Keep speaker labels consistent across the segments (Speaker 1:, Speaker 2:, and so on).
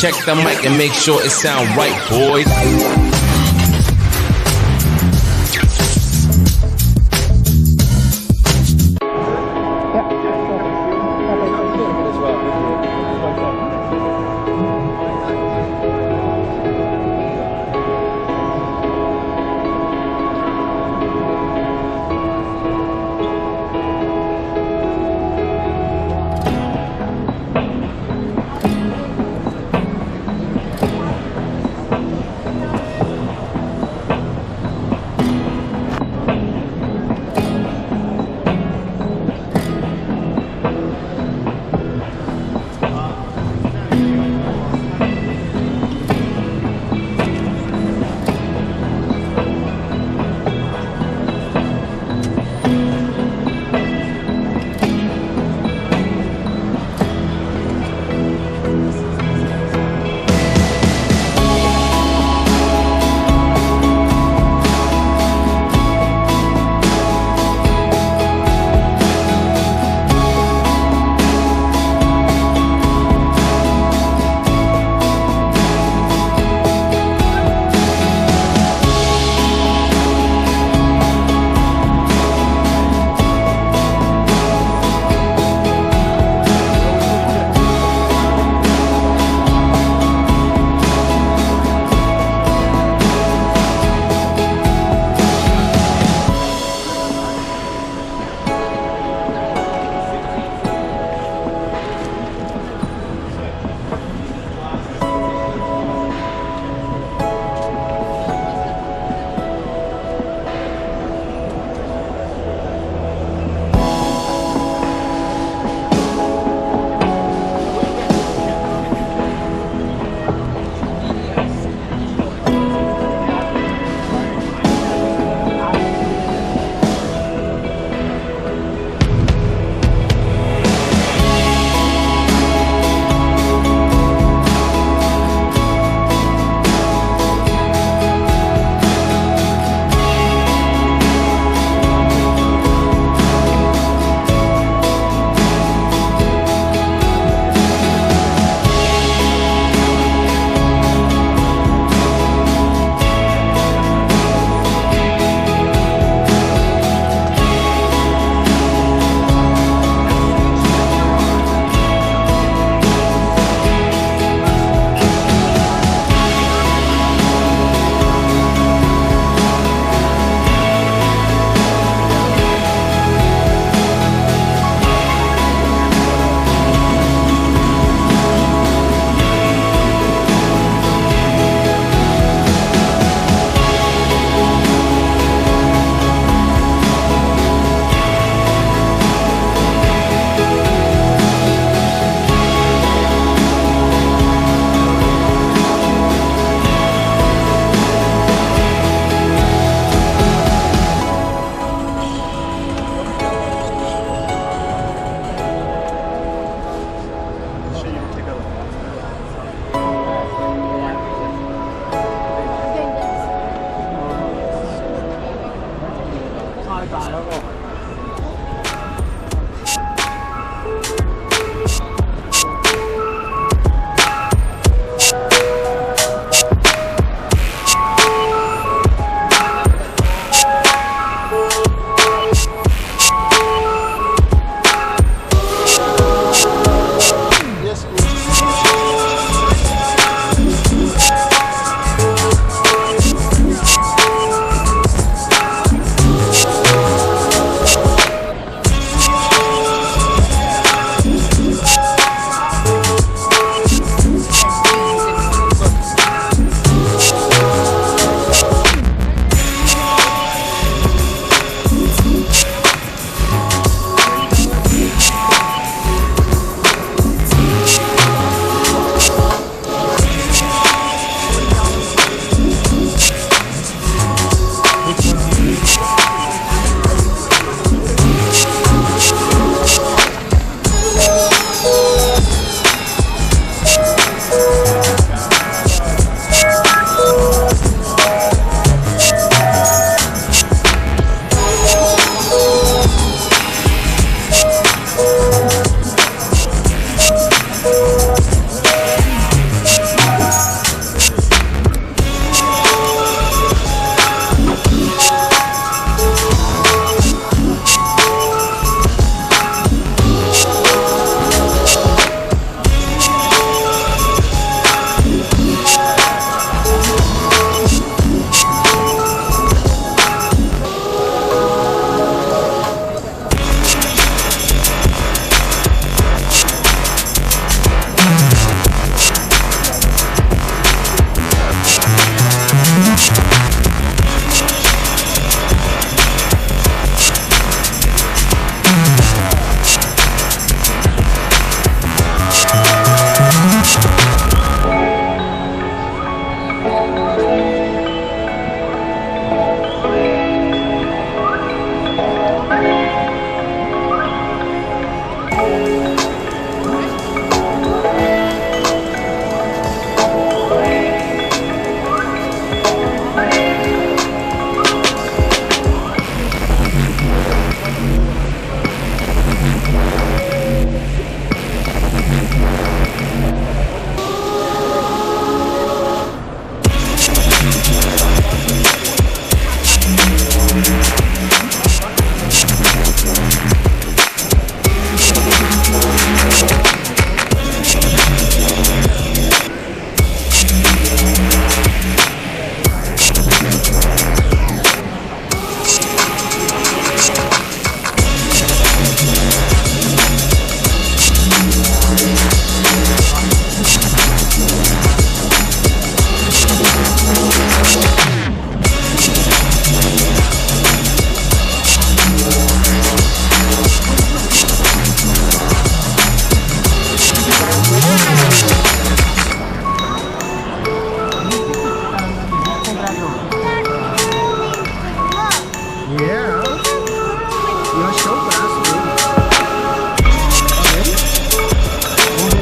Speaker 1: Check the mic and make sure it sound right, boys.
Speaker 2: Yeah. You're so fast, dude. Okay. One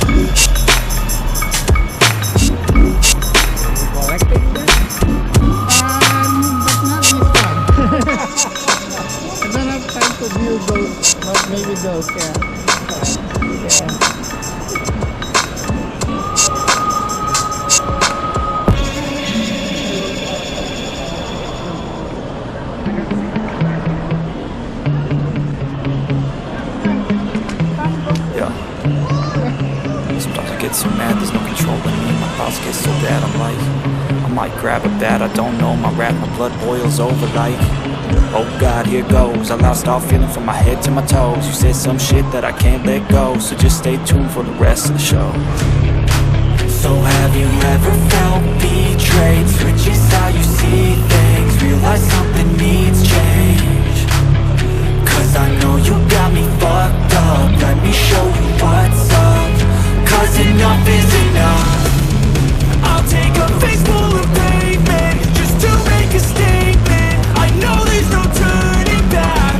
Speaker 2: big shot. Collecting that? But not this one. I don't have time to view those, but maybe those, yeah. Yeah.
Speaker 3: Yeah. Sometimes I get so mad, there's no controlling me. My thoughts get so bad, I'm like, I might grab a bat, I don't know. My wrath, my blood boils over like, oh God, here goes. I lost all feeling from my head to my toes. You said some shit that I can't let go, so just stay tuned for the rest of the show. So have you ever felt betrayed? Switches how you see things, realize something needs change. Cause I know you got me fucked up, let me show you what's up. Cause enough is enough. I'll take a face full of pavement just to make a statement. I know there's no turning back.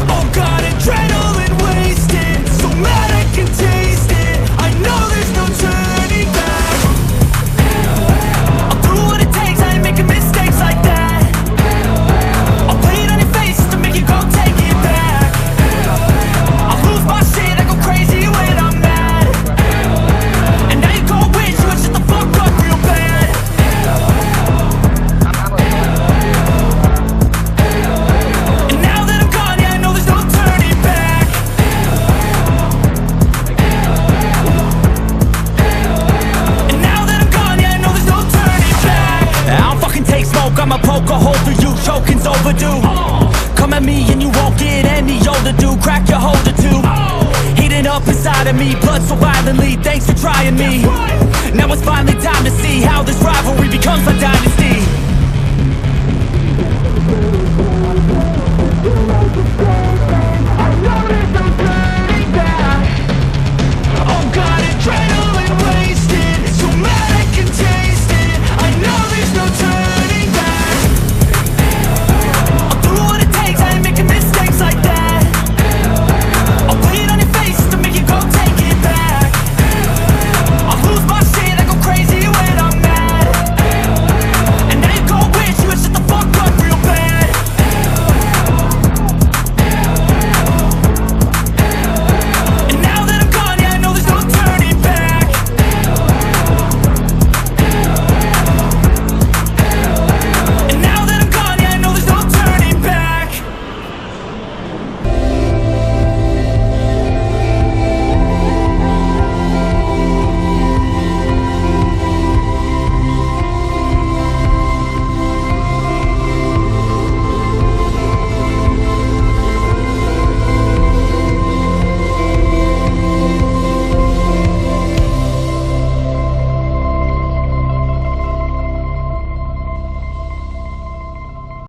Speaker 3: Oh God, adrenaline wasted, so mad I can taste it. I know there's no turning back. I'll do what it takes, I ain't making mistakes like that. I'll put it on your face to make you go take it back. I'll lose my shit, I go crazy when I'm mad. And now you gon' wish you would shut the fuck up real bad. And now that I'm gone, yeah, I know there's no turning back. And now that I'm gone, yeah, I know there's no turning back. I don't fucking take smoke, I'ma poke a hole through you, choking's overdue. Come at me and you won't get any older, dude. Crack your holder too. Heating up inside of me, blood so violently, thanks for trying me. Now it's finally time to see how this rivalry becomes a dynasty.